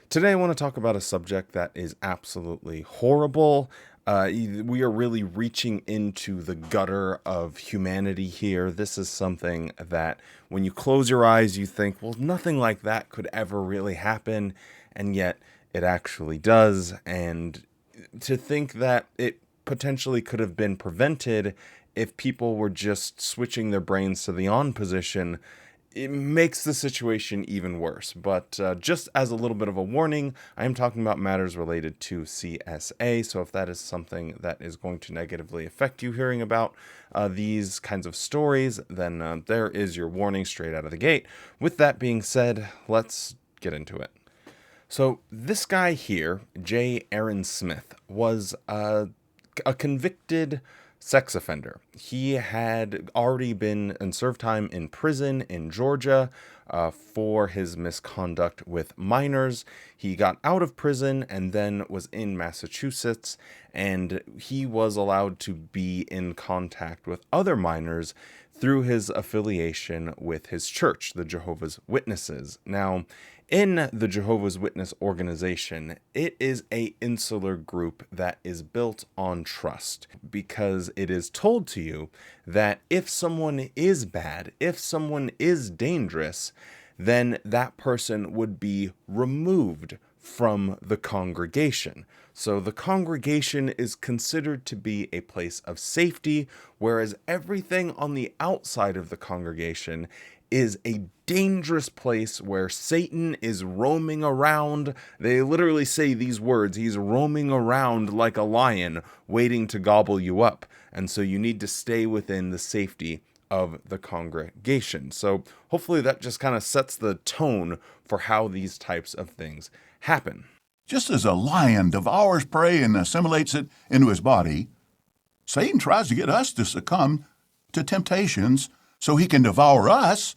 Today, I want to talk about a subject that is absolutely horrible. We are really reaching into the gutter of humanity here. This is something that when you close your eyes, you think, well, nothing like that could ever really happen. And yet it actually does. And to think that it potentially could have been prevented if people were just switching their brains to the on position, it makes the situation even worse. But just as a little bit of a warning, I am talking about matters related to CSA. So if that is something that is going to negatively affect you hearing about these kinds of stories, then there is your warning straight out of the gate. With that being said, let's get into it. So this guy here, J. Aaron Smith, was a convicted sex offender. He had already been and served time in prison in Georgia for his misconduct with minors. He got out of prison and then was in Massachusetts, and he was allowed to be in contact with other minors through his affiliation with his church, the Jehovah's Witnesses. Now, in the Jehovah's Witness organization, it is a insular group that is built on trust because it is told to you that if someone is bad, if someone is dangerous, then that person would be removed from the congregation. So the congregation is considered to be a place of safety, whereas everything on the outside of the congregation is a dangerous place where Satan is roaming around. They literally say these words, he's roaming around like a lion waiting to gobble you up. And so you need to stay within the safety of the congregation. So hopefully that just kind of sets the tone for how these types of things happen. Just as a lion devours prey and assimilates it into his body, Satan tries to get us to succumb to temptations so he can devour us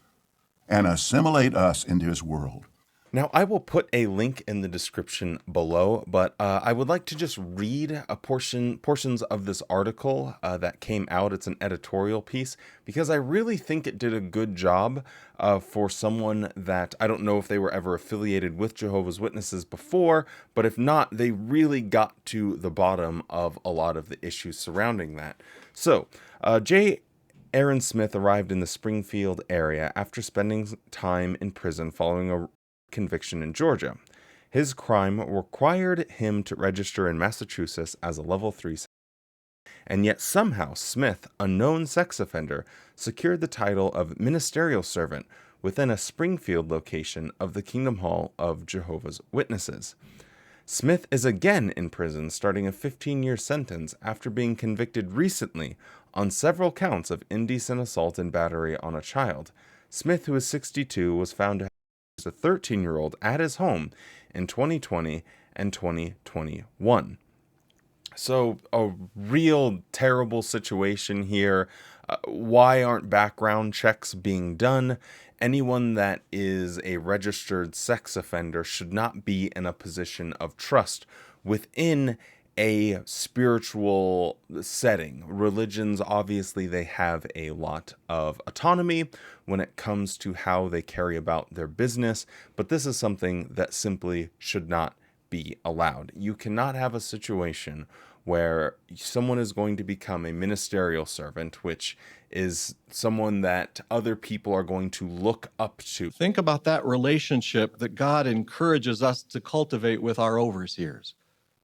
and assimilate us into his world. Now, I will put a link in the description below, but I would like to just read portions of this article that came out. It's an editorial piece because I really think it did a good job for someone that I don't know if they were ever affiliated with Jehovah's Witnesses before, but if not, they really got to the bottom of a lot of the issues surrounding that. So, J. Aaron Smith arrived in the Springfield area after spending time in prison following a conviction in Georgia. His crime required him to register in Massachusetts as a level 3, and yet somehow Smith, a known sex offender, secured the title of Ministerial servant within a Springfield location of the Kingdom Hall of Jehovah's Witnesses. Smith is again in prison, starting a 15-year sentence after being convicted recently on several counts of indecent assault and battery on a child. Smith, who is 62, was found to have abused a 13-year-old at his home in 2020 and 2021. So, a real terrible situation here. Why aren't background checks being done? Anyone that is a registered sex offender should not be in a position of trust within a spiritual setting. Religions, obviously, they have a lot of autonomy when it comes to how they carry about their business, but this is something that simply should not be allowed. You cannot have a situation where someone is going to become a ministerial servant, which is someone that other people are going to look up to. Think about that relationship that God encourages us to cultivate with our overseers.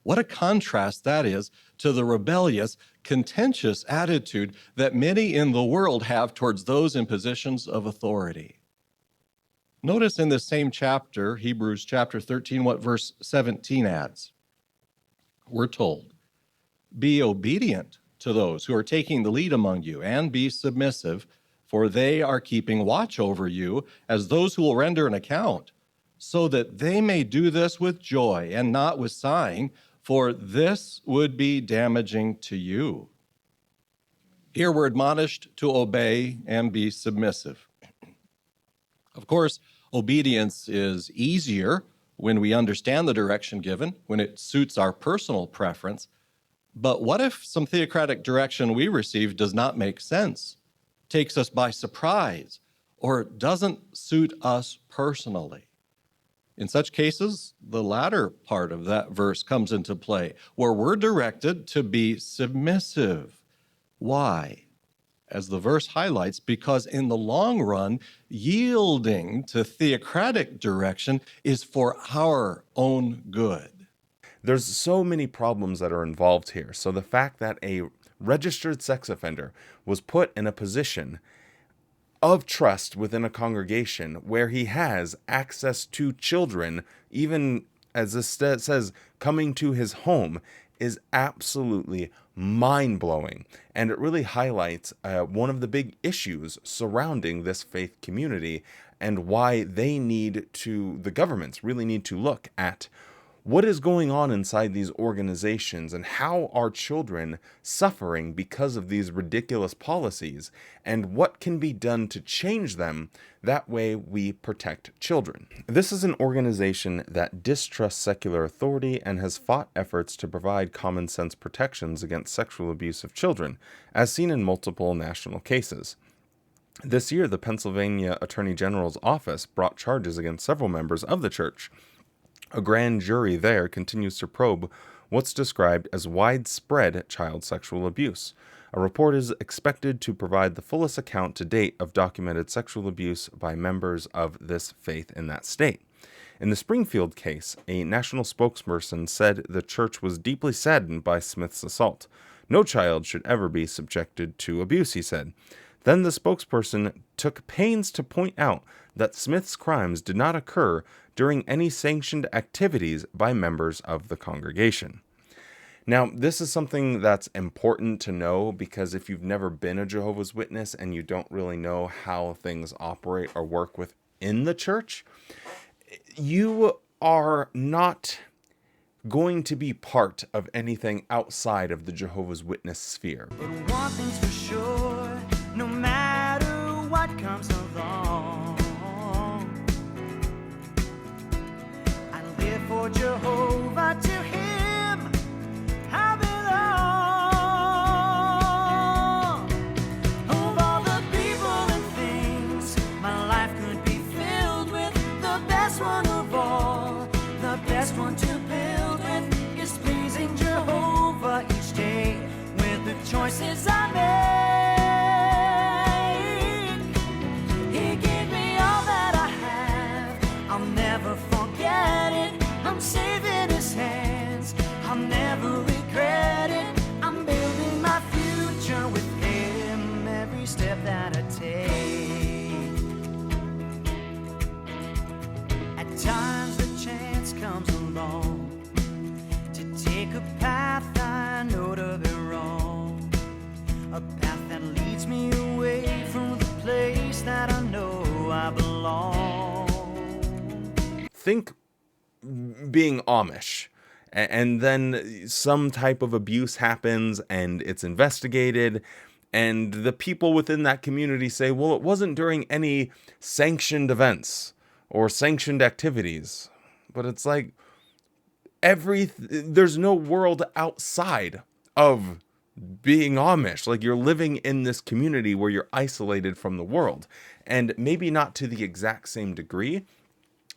What a contrast that is to the rebellious, contentious attitude that many in the world have towards those in positions of authority. Notice in this same chapter, Hebrews chapter 13, what verse 17 adds. We're told, be obedient to those who are taking the lead among you, and be submissive, for they are keeping watch over you as those who will render an account, so that they may do this with joy and not with sighing, for this would be damaging to you. Here we're admonished to obey and be submissive. Of course, obedience is easier when we understand the direction given, when it suits our personal preference. But what if some theocratic direction we receive does not make sense, takes us by surprise, or doesn't suit us personally? In such cases, the latter part of that verse comes into play, where we're directed to be submissive. Why? As the verse highlights, because in the long run, yielding to theocratic direction is for our own good. There's so many problems that are involved here. So the fact that a registered sex offender was put in a position of trust within a congregation where he has access to children, even as this says, coming to his home, is absolutely mind-blowing. And it really highlights one of the big issues surrounding this faith community and why the governments really need to look at what is going on inside these organizations and how are children suffering because of these ridiculous policies and what can be done to change them. That way we protect children. This is an organization that distrusts secular authority and has fought efforts to provide common sense protections against sexual abuse of children, as seen in multiple national cases. This year, the Pennsylvania Attorney General's office brought charges against several members of the church. A grand jury there continues to probe what's described as widespread child sexual abuse. A report is expected to provide the fullest account to date of documented sexual abuse by members of this faith in that state. In the Springfield case, a national spokesperson said the church was deeply saddened by Smith's assault. No child should ever be subjected to abuse, he said. Then the spokesperson took pains to point out that Smith's crimes did not occur during any sanctioned activities by members of the congregation. Now, this is something that's important to know because if you've never been a Jehovah's Witness and you don't really know how things operate or work within the church, you are not going to be part of anything outside of the Jehovah's Witness sphere. But one thing's for sure, no matter what comes along, I live for Jehovah, to him I belong. Of all the people and things my life could be filled with, the best one of all, the best one to build with is pleasing Jehovah each day with the choices I make. He gave me all that I have, I'll never forget it. I'm safe in his hands, I'll never regret it. I'm building my future with him every step that I take. At times the chance comes along to take a path I know to be wrong, a path that leads me away from the place that I know I belong. Think being Amish, and then some type of abuse happens and it's investigated, and the people within that community say, well, it wasn't during any sanctioned events or sanctioned activities. But it's like there's no world outside of being Amish. Like, you're living in this community where you're isolated from the world, and maybe not to the exact same degree,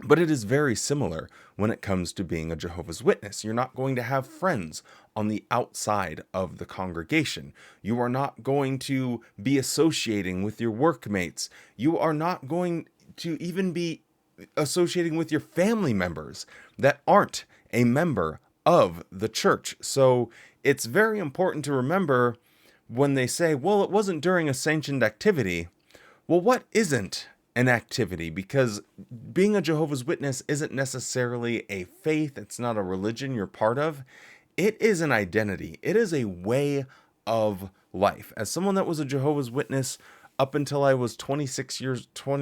but it is very similar when it comes to being a Jehovah's Witness. You're not going to have friends on the outside of the congregation. You are not going to be associating with your workmates. You are not going to even be associating with your family members that aren't a member of the church. So it's very important to remember when they say, well, it wasn't during a sanctioned activity. Well, what isn't an activity? Because being a Jehovah's Witness isn't necessarily a faith. It's not a religion you're part of. It is an identity. It is a way of life. As someone that was a Jehovah's Witness up until I was 26 years old,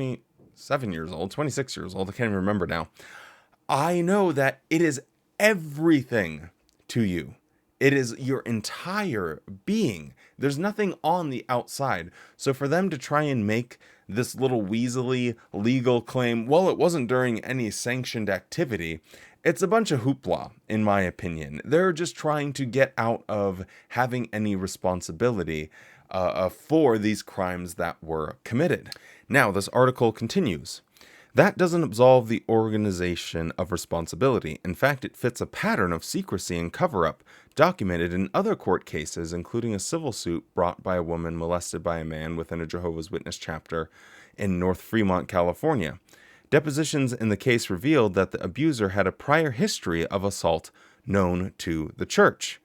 I can't even remember now. I know that it is everything to you. It is your entire being. There's nothing on the outside. So for them to try and make this little weaselly legal claim, well, it wasn't during any sanctioned activity, it's a bunch of hoopla, in my opinion. They're just trying to get out of having any responsibility for these crimes that were committed. Now, this article continues. That doesn't absolve the organization of responsibility. In fact, it fits a pattern of secrecy and cover-up documented in other court cases, including a civil suit brought by a woman molested by a man within a Jehovah's Witness chapter in North Fremont, California. Depositions in the case revealed that the abuser had a prior history of assault known to the church.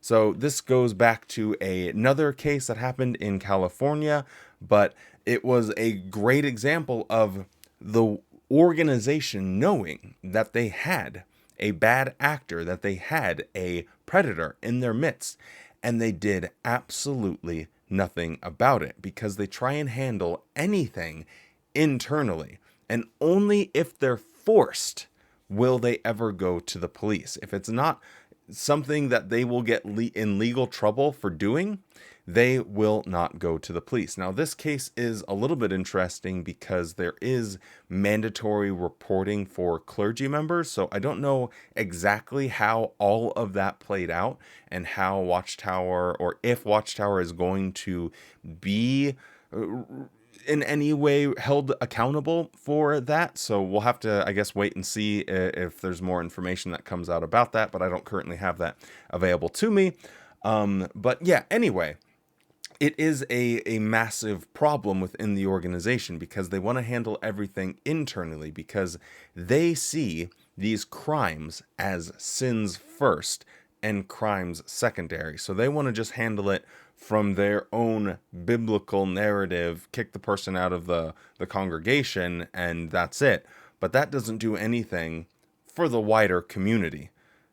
So this goes back to another case that happened in California, but it was a great example of the organization knowing that they had a bad actor, that they had a predator in their midst, and they did absolutely nothing about it because they try and handle anything internally. And only if they're forced will they ever go to the police. If it's not something that they will get in legal trouble for doing, they will not go to the police. Now, this case is a little bit interesting because there is mandatory reporting for clergy members. So I don't know exactly how all of that played out and how Watchtower, or if Watchtower is going to be in any way held accountable for that. So we'll have to, I guess, wait and see if there's more information that comes out about that, but I don't currently have that available to me. But yeah, anyway, it is a massive problem within the organization because they want to handle everything internally because they see these crimes as sins first and crimes secondary. So they want to just handle it from their own biblical narrative, kick the person out of the congregation, and that's it. But that doesn't do anything for the wider community.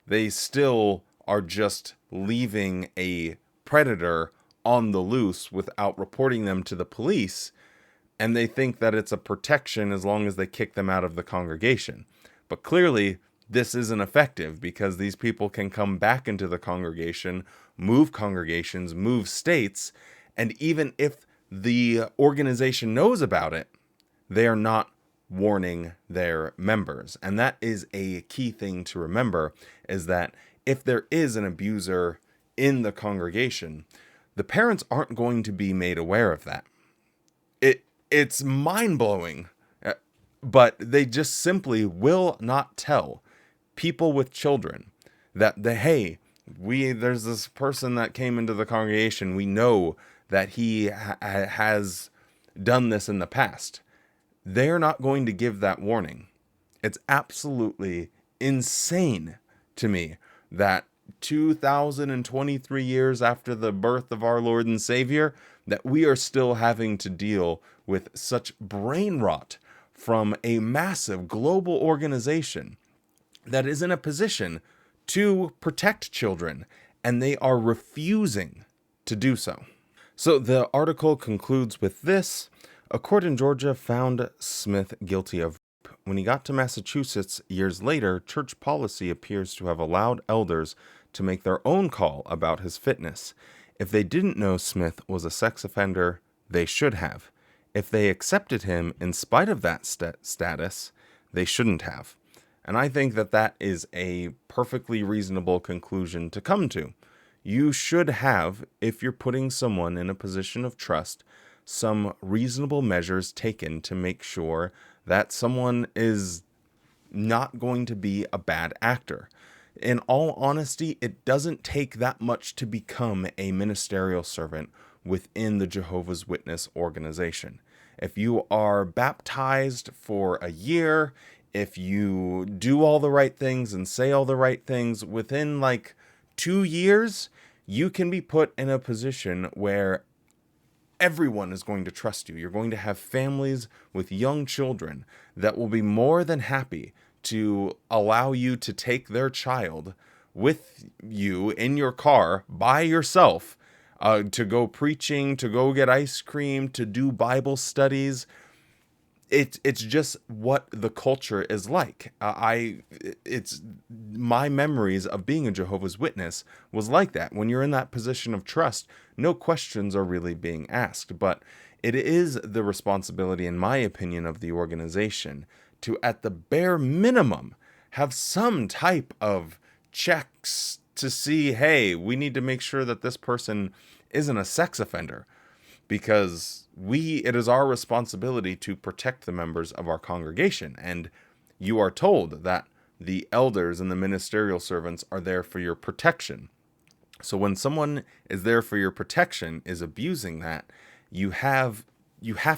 They still are just leaving a predator on the loose without reporting them to the police, and they think that it's a protection as long as they kick them out of the congregation. But clearly, this isn't effective because these people can come back into the congregation, move congregations, move states, and even if the organization knows about it, they are not warning their members. And that is a key thing to remember, is that if there is an abuser in the congregation, the parents aren't going to be made aware of that. It's mind-blowing, but they just simply will not tell people with children that there's this person that came into the congregation. We know that he has done this in the past. They're not going to give that warning. It's absolutely insane to me that 2023 years after the birth of our Lord and Savior, that we are still having to deal with such brain rot from a massive global organization that is in a position to protect children, and they are refusing to do so. So the article concludes with this. A court in Georgia found Smith guilty of rape. When he got to Massachusetts years later, church policy appears to have allowed elders to make their own call about his fitness. If they didn't know Smith was a sex offender, they should have. If they accepted him in spite of that status, they shouldn't have. And I think that that is a perfectly reasonable conclusion to come to. You should have, if you're putting someone in a position of trust, some reasonable measures taken to make sure that someone is not going to be a bad actor. In all honesty, it doesn't take that much to become a ministerial servant within the Jehovah's Witness organization. If you are baptized for a year, if you do all the right things and say all the right things, within like 2 years, you can be put in a position where everyone is going to trust you. You're going to have families with young children that will be more than happy to allow you to take their child with you in your car by yourself, to go preaching, to go get ice cream, to do Bible studies. It's just what the culture is like. It's my memories of being a Jehovah's Witness was like that. When you're in that position of trust, no questions are really being asked. But it is the responsibility, in my opinion, of the organization to, at the bare minimum, have some type of checks to see, hey, we need to make sure that this person isn't a sex offender. because it is our responsibility to protect the members of our congregation. And you are told that the elders and the ministerial servants are there for your protection. So when someone is there for your protection is abusing that, you have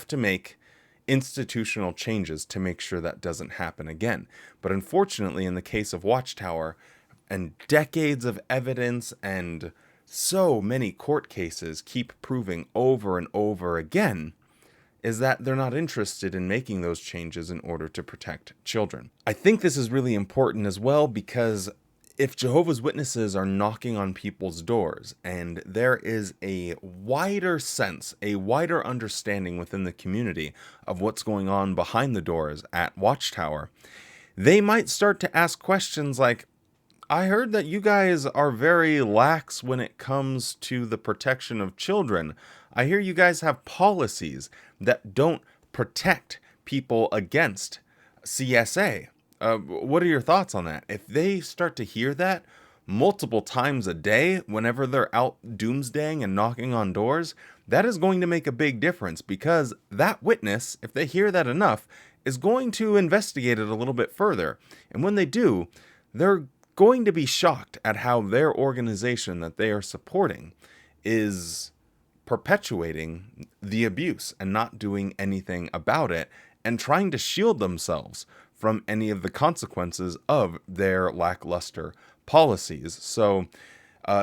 to make institutional changes to make sure that doesn't happen again. But unfortunately, in the case of Watchtower, and decades of evidence and so many court cases keep proving over and over again, is that they're not interested in making those changes in order to protect children. I think this is really important as well, because if Jehovah's Witnesses are knocking on people's doors and there is a wider sense, a wider understanding within the community of what's going on behind the doors at Watchtower, they might start to ask questions like, I heard that you guys are very lax when it comes to the protection of children. I hear you guys have policies that don't protect people against CSA. What are your thoughts on that? If they start to hear that multiple times a day, whenever they're out doomsdaying and knocking on doors, that is going to make a big difference, because that witness, if they hear that enough, is going to investigate it a little bit further. And when they do, they're going to be shocked at how their organization that they are supporting is perpetuating the abuse and not doing anything about it, and trying to shield themselves from any of the consequences of their lackluster policies. So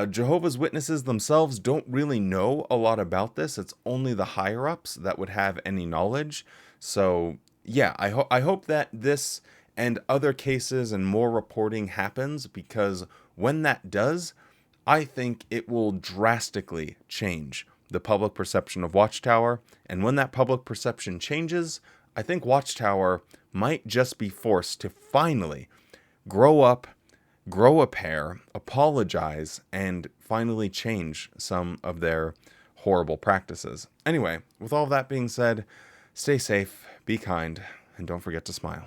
Jehovah's Witnesses themselves don't really know a lot about this. It's only the higher-ups that would have any knowledge. So yeah, I hope that this and other cases and more reporting happens, because when that does, I think it will drastically change the public perception of Watchtower. And when that public perception changes, I think Watchtower might just be forced to finally grow up, grow a pair, apologize, and finally change some of their horrible practices. Anyway, with all that being said, stay safe, be kind, and don't forget to smile.